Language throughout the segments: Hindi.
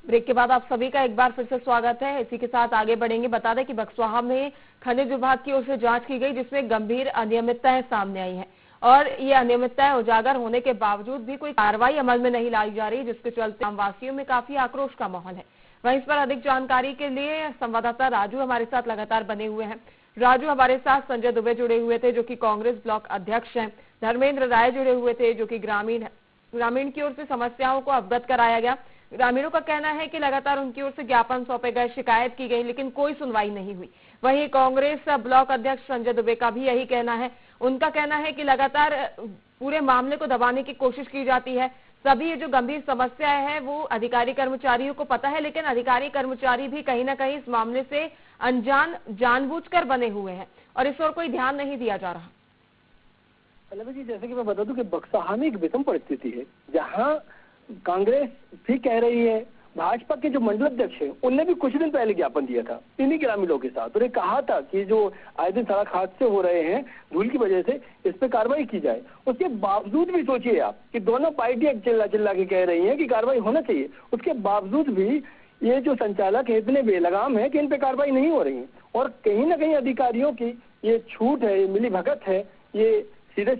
ब्रेक के बाद आप सभी का एक बार फिर से स्वागत है। इसी के साथ आगे बढ़ेंगे। बता दें कि बक्सवाहा में खनिज विभाग की ओर से जांच की गई, जिसमें गंभीर अनियमितताएं सामने आई हैं और ये अनियमितताएं उजागर होने के बावजूद भी कोई कार्रवाई अमल में नहीं लाई जा रही, जिसके चलते ग्रामवासियों में काफी आक्रोश का माहौल है। वहीं इस पर अधिक जानकारी के लिए संवाददाता राजू हमारे साथ लगातार बने हुए हैं। राजू, हमारे साथ संजय दुबे जुड़े हुए थे जो कि कांग्रेस ब्लॉक अध्यक्ष हैं, धर्मेंद्र राय जुड़े हुए थे जो कि ग्रामीण की ओर से समस्याओं को अवगत कराया गया। ग्रामीणों का कहना है कि लगातार उनकी ओर से ज्ञापन सौंपे गए, शिकायत की गई, लेकिन कोई सुनवाई नहीं हुई। वहीं कांग्रेस ब्लॉक अध्यक्ष संजय दुबे का भी यही कहना है। उनका कहना है कि लगातार पूरे मामले को दबाने की कोशिश की जाती है। सभी ये जो गंभीर समस्याएं हैं वो अधिकारी कर्मचारियों को पता है, लेकिन अधिकारी कर्मचारी भी कहीं ना कहीं इस मामले से अनजान जानबूझकर बने हुए हैं और इस ओर कोई ध्यान नहीं दिया जा रहा। जी, जैसे कि मैं बता दूं कि बक्सवाहा में एक विषम परिस्थिति है, जहां कांग्रेस भी कह रही है, भाजपा के जो मंडल अध्यक्ष हैं उनने भी कुछ दिन पहले ज्ञापन दिया था इन्हीं ग्रामीणों के साथ और कहा था कि जो आए दिन सड़क हादसे हो रहे हैं धूल की वजह से, इस पे कार्रवाई की जाए। उसके बावजूद भी सोचिए आप कि दोनों पार्टियां चिल्ला के कह रही हैं कि कार्रवाई होना चाहिए, उसके बावजूद भी ये जो संचालक है इतने बेलगाम है कि इन पे कार्रवाई नहीं हो रही है और कहीं ना कहीं अधिकारियों की ये छूट है, ये मिली भगत है, ये सीधे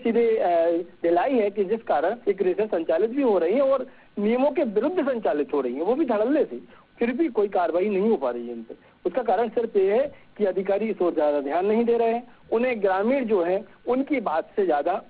ढिलाई है कि जिस कारण एक रेसें संचालित भी हो रही है और नियमों के विरुद्ध संचालित हो रही है, वो भी धड़ल्ले से, फिर भी कोई कार्रवाई नहीं हो पा रही है इन पे। उसका कारण सिर्फ ये है कि अधिकारी इस ओर ज्यादा ध्यान नहीं दे रहे हैं। उन्हें ग्रामीण जो है उनकी बात से ज्यादा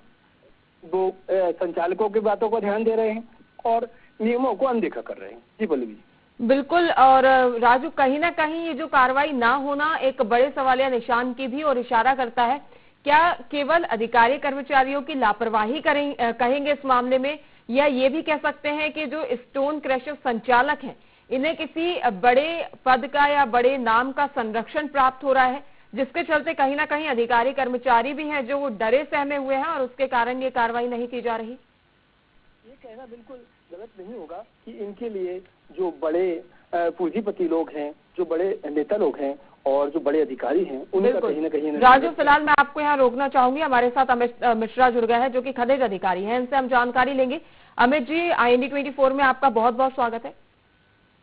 वो संचालकों की बातों को ध्यान दे रहे हैं और नियमों को अनदेखा कर रहे हैं। जी पल्लवी। बिल्कुल। और राजू, कहीं ना कहीं ये जो कार्रवाई ना होना एक बड़े सवालिया निशान की भी और इशारा करता है। क्या केवल अधिकारी कर्मचारियों की लापरवाही कहेंगे इस मामले में, या ये भी कह सकते हैं कि जो स्टोन क्रशर संचालक हैं इन्हें किसी बड़े पद का या बड़े नाम का संरक्षण प्राप्त हो रहा है, जिसके चलते कहीं ना कहीं अधिकारी कर्मचारी भी हैं जो वो डरे सहमे हुए हैं और उसके कारण ये कार्रवाई नहीं की जा रही? ये कहना बिल्कुल गलत नहीं होगा कि इनके लिए जो बड़े पूंजीपति लोग हैं, जो बड़े नेता लोग हैं और जो बड़े अधिकारी हैं उनका कहीं ना कहीं। राजू, फिलहाल मैं आपको यहाँ रोकना चाहूंगी। हमारे साथ अमित मिश्रा जुड़ गए हैं जो कि खनिज अधिकारी हैं, इनसे हम जानकारी लेंगे। अमित जी, IND 24 में आपका बहुत बहुत स्वागत है।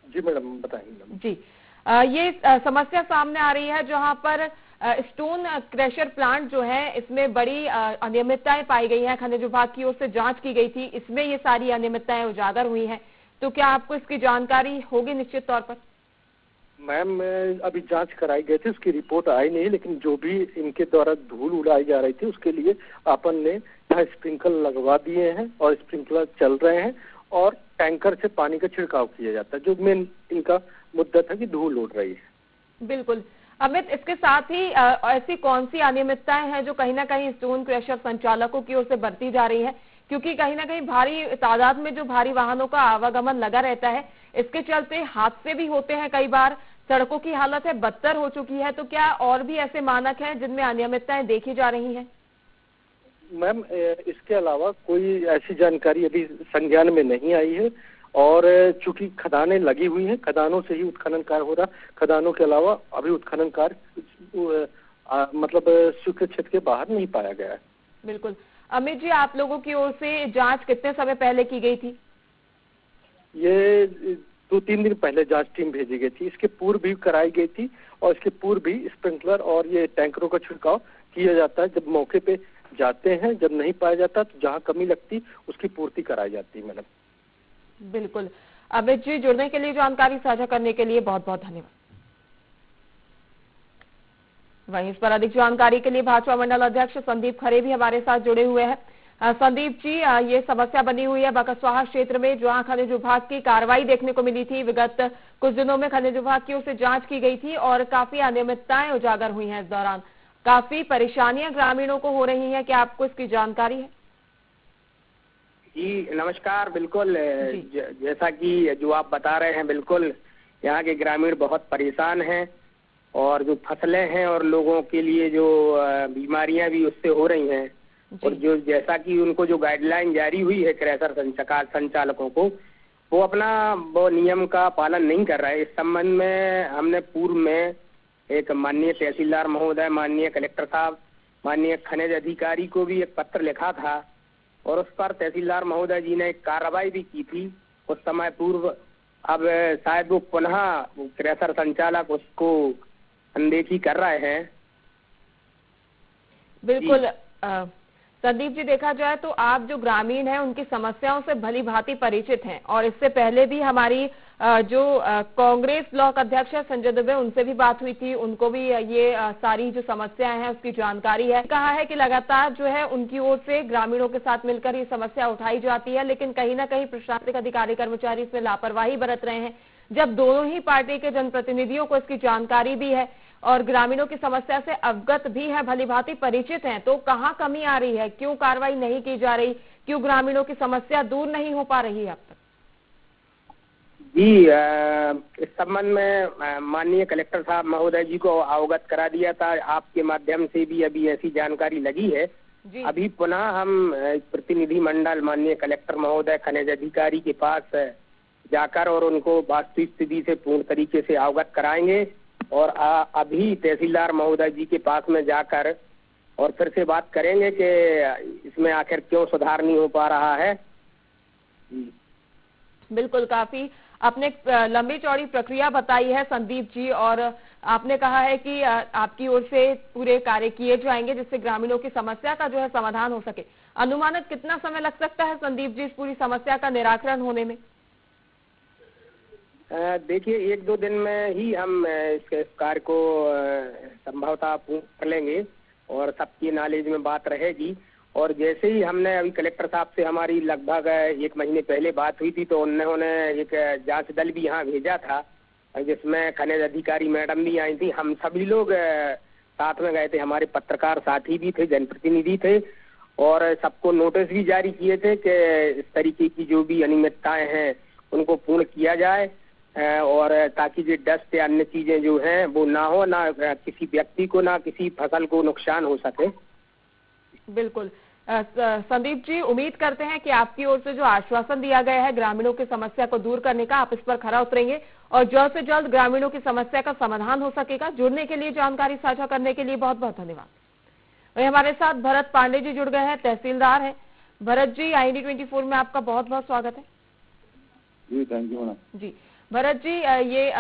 जी मैडम, बताएंगे जी। ये समस्या सामने आ रही है जहाँ पर स्टोन क्रशर प्लांट जो है इसमें बड़ी अनियमितताएं पाई गई हैं। खनिज विभाग की ओर से जांच की गई थी, इसमें ये सारी अनियमितताएं उजागर हुई हैं। तो क्या आपको इसकी जानकारी होगी निश्चित तौर पर? मैम, अभी जांच कराई गई थी, उसकी रिपोर्ट आई नहीं, लेकिन जो भी इनके द्वारा धूल उड़ाई जा रही थी उसके लिए अपन ने यहाँ स्प्रिंकलर लगवा दिए हैं और स्प्रिंकलर चल रहे हैं और टैंकर से पानी का छिड़काव किया जाता है। जो मेन इनका मुद्दा था कि धूल उड़ रही है। बिल्कुल। अमित, इसके साथ ही ऐसी कौन सी अनियमितताएं हैं जो कहीं ना कहीं स्टोन क्रशर संचालकों की ओर से बरती जा रही है? क्योंकि कहीं ना कहीं भारी तादाद में जो भारी वाहनों का आवागमन लगा रहता है, इसके चलते हादसे भी होते हैं, कई बार सड़कों की हालत है बदतर हो चुकी है। तो क्या और भी ऐसे मानक हैं जिनमें अनियमितताएं देखी जा रही हैं? मैम, इसके अलावा कोई ऐसी जानकारी अभी संज्ञान में नहीं आई है और चूंकि खदानें लगी हुई हैं, खदानों से ही उत्खनन कार्य हो रहा, खदानों के अलावा अभी उत्खनन कार्य मतलब स्वीकृत क्षेत्र के बाहर नहीं पाया गया है। बिल्कुल। अमित जी, आप लोगों की ओर से जांच कितने समय पहले की गई थी? ये 2-3 दिन पहले जांच टीम भेजी गई थी। इसके पूर्व भी कराई गई थी और इसके पूर्व भी स्प्रिंकलर और ये टैंकरों का छिड़काव किया जाता है। जब मौके पे जाते हैं, जब नहीं पाया जाता तो जहां कमी लगती उसकी पूर्ति कराई जाती है। मैडम बिल्कुल। अमित जी, जुड़ने के लिए, जानकारी साझा करने के लिए बहुत बहुत धन्यवाद। वहीं इस पर अधिक जानकारी के लिए भाजपा मंडल अध्यक्ष संदीप खरे भी हमारे साथ जुड़े हुए हैं। संदीप जी, ये समस्या बनी हुई है बक्सवाहा क्षेत्र में, जहां खनिज विभाग की कार्रवाई देखने को मिली थी। विगत कुछ दिनों में खनिज विभाग की ओर से जांच की गई थी और काफी अनियमितताएं उजागर हुई हैं। इस दौरान काफी परेशानियां ग्रामीणों को हो रही हैं, क्या आपको इसकी जानकारी है? जी नमस्कार। बिल्कुल, जैसा कि जो आप बता रहे हैं, बिल्कुल यहाँ के ग्रामीण बहुत परेशान हैं और जो फसलें हैं और लोगों के लिए जो बीमारियां भी उससे हो रही हैं और जो जैसा कि उनको जो गाइडलाइन जारी हुई है क्रशर संचालकों को, वो अपना वो नियम का पालन नहीं कर रहा है। इस संबंध में हमने पूर्व में एक माननीय तहसीलदार महोदय, माननीय कलेक्टर साहब, माननीय खनिज अधिकारी को भी एक पत्र लिखा था और उस पर तहसीलदार महोदय जी ने एक कार्रवाई भी की थी कुछ समय पूर्व। अब शायद वो पुनः क्रैशर संचालक उसको अनदेखी कर रहे हैं। बिल्कुल संदीप जी, देखा जाए तो आप जो ग्रामीण हैं उनकी समस्याओं से भली भांति परिचित हैं, और इससे पहले भी हमारी जो कांग्रेस ब्लॉक अध्यक्ष है संजय दुबे, उनसे भी बात हुई थी, उनको भी ये सारी जो समस्याएं हैं उसकी जानकारी है। कहा है कि लगातार जो है उनकी ओर से ग्रामीणों के साथ मिलकर ये समस्या उठाई जाती है, लेकिन कहीं ना कहीं प्रशासनिक अधिकारी कर्मचारी इसमें लापरवाही बरत रहे हैं। जब दोनों ही पार्टी के जनप्रतिनिधियों को इसकी जानकारी भी है और ग्रामीणों की समस्या से अवगत भी है, भली भांति परिचित हैं, तो कहाँ कमी आ रही है? क्यों कार्रवाई नहीं की जा रही? क्यों ग्रामीणों की समस्या दूर नहीं हो पा रही है अब तक? जी, इस संबंध में माननीय कलेक्टर साहब महोदय जी को अवगत करा दिया था, आपके माध्यम से भी अभी ऐसी जानकारी लगी है। अभी पुनः हम प्रतिनिधि मंडल माननीय कलेक्टर महोदय खनिज अधिकारी के पास जाकर और उनको वास्तविक स्थिति से पूर्ण तरीके से अवगत कराएंगे, और अभी तहसीलदार महोदय जी के पास में जाकर और फिर से बात करेंगे कि इसमें आखिर क्यों सुधार नहीं हो पा रहा है। बिल्कुल, काफी आपने लंबी चौड़ी प्रक्रिया बताई है संदीप जी, और आपने कहा है कि आपकी ओर से पूरे कार्य किए जाएंगे जिससे ग्रामीणों की समस्या का जो है समाधान हो सके। अनुमानित कितना समय लग सकता है संदीप जी इस पूरी समस्या का निराकरण होने में? देखिए, 1-2 दिन में ही हम इस कार्य को संभवतः पूर्ण कर लेंगे और सबकी नॉलेज में बात रहेगी। और जैसे ही हमने अभी कलेक्टर साहब से हमारी लगभग 1 महीने पहले बात हुई थी, तो उन्होंने एक जांच दल भी यहाँ भेजा था जिसमें खनिज अधिकारी मैडम भी आई थी। हम सभी लोग साथ में गए थे, हमारे पत्रकार साथी भी थे, जनप्रतिनिधि थे, और सबको नोटिस भी जारी किए थे कि इस तरीके की जो भी अनियमितताएं हैं उनको पूर्ण किया जाए, और ताकि जो डस्ट या अन्य चीजें जो हैं वो ना हो, ना किसी व्यक्ति को ना किसी फसल को नुकसान हो सके। बिल्कुल संदीप जी, उम्मीद करते हैं कि आपकी ओर से जो आश्वासन दिया गया है ग्रामीणों की समस्या को दूर करने का, आप इस पर खरा उतरेंगे और जल्द से जल्द ग्रामीणों की समस्या का समाधान हो सकेगा। जुड़ने के लिए, जानकारी साझा करने के लिए बहुत बहुत धन्यवाद। वही हमारे साथ भरत पांडे जी जुड़ गए हैं, तहसीलदार हैं। भरत जी, IND24 में आपका बहुत बहुत स्वागत है। जी, थैंक यू मैडम। जी भरत जी, ये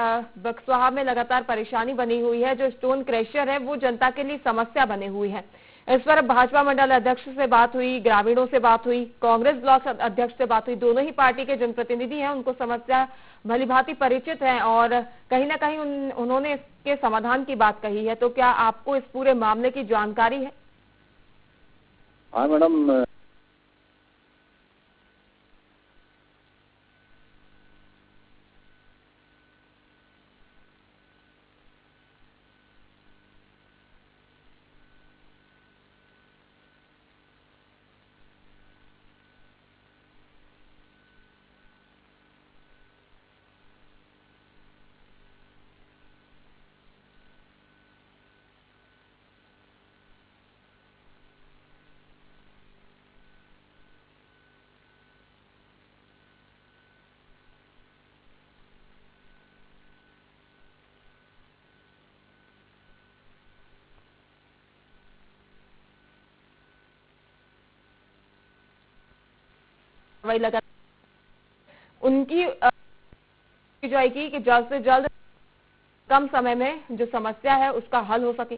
बक्सवाहा में लगातार परेशानी बनी हुई है, जो स्टोन क्रशर है वो जनता के लिए समस्या बनी हुई है। इस पर भाजपा मंडल अध्यक्ष से बात हुई, ग्रामीणों से बात हुई, कांग्रेस ब्लॉक अध्यक्ष से बात हुई, दोनों ही पार्टी के जनप्रतिनिधि हैं, उनको समस्या भली भांति परिचित है और कहीं ना कहीं उन्होंने इसके समाधान की बात कही है। तो क्या आपको इस पूरे मामले की जानकारी है? हाँ मैडम, वही लगा उनकी जाएगी कि जल्द से जल्द कम समय में जो समस्या है उसका हल हो सके।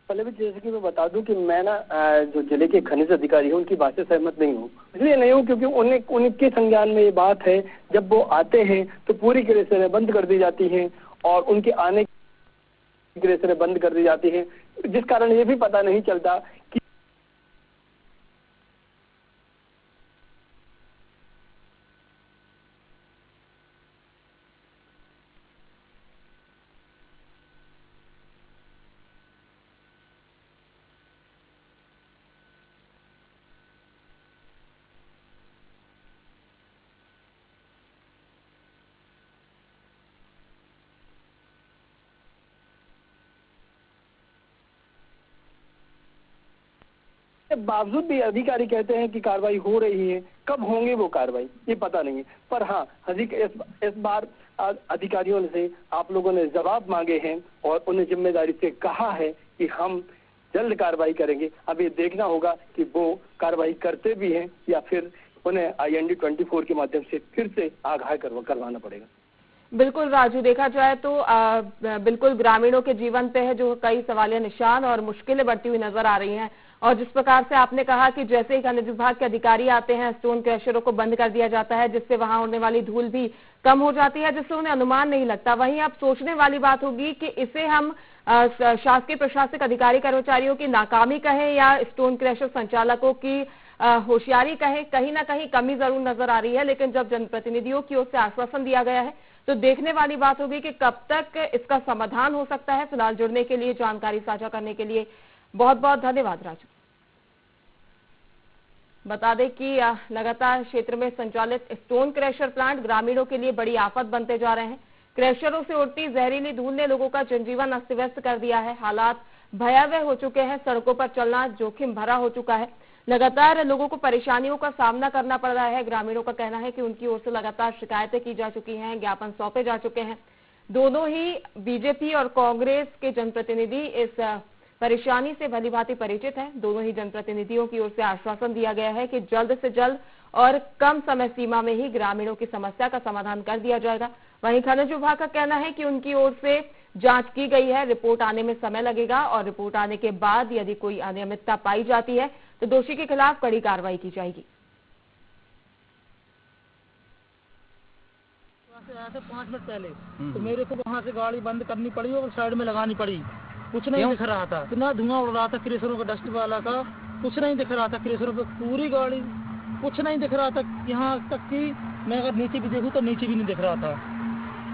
पहले भी जैसे कि मैं बता दूं कि मैं ना जो जिले के खनिज अधिकारी हैं उनकी बात से सहमत नहीं हूँ। इसलिए नहीं हूँ क्योंकि उनके संज्ञान में ये बात है, जब वो आते हैं तो पूरी क्रशरें बंद कर दी जाती हैं और उनके आने की क्रशरें बंद कर दी जाती हैं, जिस कारण ये भी पता नहीं चलता कि बावजूद भी अधिकारी कहते हैं कि कार्रवाई हो रही है। कब होंगे वो कार्रवाई ये पता नहीं है। पर हाँ, इस बार अधिकारियों से आप लोगों ने जवाब मांगे हैं और उन्हें जिम्मेदारी से कहा है कि हम जल्द कार्रवाई करेंगे। अब ये देखना होगा कि वो कार्रवाई करते भी हैं या फिर उन्हें IND-24 के माध्यम से फिर से आगाह करवाना पड़ेगा। बिल्कुल राजू, देखा जाए तो बिल्कुल ग्रामीणों के जीवन पे है जो कई सवालिया निशान और मुश्किलें बढ़ती हुई नजर आ रही हैं। और जिस प्रकार से आपने कहा कि जैसे ही खनिज विभाग के अधिकारी आते हैं, स्टोन क्रशरों को बंद कर दिया जाता है, जिससे वहां होने वाली धूल भी कम हो जाती है, जिससे उन्हें अनुमान नहीं लगता। वहीं अब सोचने वाली बात होगी कि इसे हम शासकीय प्रशासनिक अधिकारी कर्मचारियों की नाकामी कहें या स्टोन क्रशर संचालकों की होशियारी कहें, कहीं ना कहीं कमी जरूर नजर आ रही है। लेकिन जब जनप्रतिनिधियों की ओर से आश्वासन दिया गया है तो देखने वाली बात होगी कि कब तक इसका समाधान हो सकता है। फिलहाल जुड़ने के लिए, जानकारी साझा करने के लिए बहुत बहुत धन्यवाद राजू। बता दें कि लगातार क्षेत्र में संचालित स्टोन क्रशर प्लांट ग्रामीणों के लिए बड़ी आफत बनते जा रहे हैं। क्रशरों से उड़ती जहरीली धूल ने लोगों का जनजीवन अस्त व्यस्त कर दिया है। हालात भयावह हो चुके हैं, सड़कों पर चलना जोखिम भरा हो चुका है। लगातार लोगों को परेशानियों का सामना करना पड़ रहा है। ग्रामीणों का कहना है कि उनकी ओर से लगातार शिकायतें की जा चुकी हैं, ज्ञापन सौंपे जा चुके हैं। दोनों ही बीजेपी और कांग्रेस के जनप्रतिनिधि इस परेशानी से भलीभांति परिचित हैं। दोनों ही जनप्रतिनिधियों की ओर से आश्वासन दिया गया है कि जल्द से जल्द और कम समय सीमा में ही ग्रामीणों की समस्या का समाधान कर दिया जाएगा। वहीं खनिज विभाग का कहना है कि उनकी ओर से जांच की गई है, रिपोर्ट आने में समय लगेगा और रिपोर्ट आने के बाद यदि कोई अनियमितता पाई जाती है तो दोषी के खिलाफ कड़ी कार्रवाई की जाएगी। आया था 5 मिनट पहले, तो मेरे को वहाँ से गाड़ी बंद करनी पड़ी और साइड में लगानी पड़ी। कुछ नहीं दिख रहा था, इतना धुआं उड़ रहा था क्रेशरों का, डस्ट वाला का कुछ नहीं दिख रहा था। क्रेशरों पे पूरी गाड़ी, कुछ नहीं दिख रहा था। यहाँ तक कि मैं अगर नीचे भी देखूँ तो नीचे भी नहीं दिख रहा था।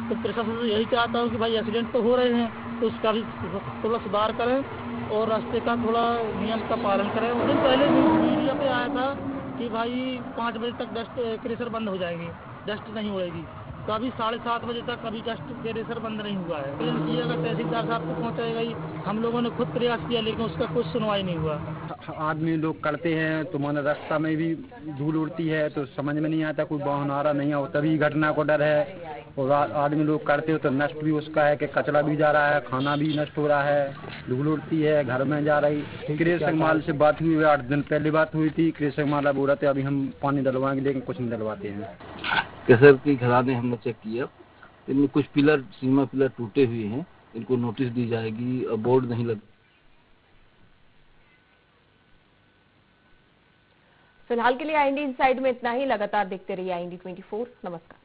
तो प्रशासन से यही चाहता हूँ कि भाई एक्सीडेंट तो हो रहे हैं तो उसका भी थोड़ा सुधार करें और रास्ते का थोड़ा नियम का पालन करें। उस दिन पहले मीडिया पे आया था कि भाई 5 बजे तक डस्ट क्रेशर बंद हो जाएंगे, डस्ट नहीं उड़ेगी। तो अभी 7:30 बजे तक अभी डस्ट क्रेशर बंद नहीं हुआ है। अगर तहसीलदार साहब को पहुँचाएगा ही, हम लोगों ने खुद प्रयास किया लेकिन उसका कुछ सुनवाई नहीं हुआ। आदमी लोग करते हैं तो मानो रास्ता में भी धूल उड़ती है तो समझ में नहीं आता, कोई वाहन आ रहा नहीं हो तभी घटना को डर है। और आदमी लोग करते हो तो नष्ट भी उसका है कि कचरा भी जा रहा है, खाना भी नष्ट हो रहा है, धूल उड़ती है, घर में जा रही। क्रेशर माल से बात हुई 8 दिन पहले बात हुई थी। क्रेशर माल बोल रहे थे अभी हम पानी डलवाएंगे लेकिन कुछ नहीं डलवाते हैं। क्रेशर की खदानें हमने चेक किया, इनमें कुछ पिलर, सीमा पिलर टूटे हुए हैं, इनको नोटिस दी जाएगी और बोर्ड नहीं लग। फिलहाल के लिए IND इनसाइड में इतना ही। लगातार देखते रहिए IND 24। नमस्कार।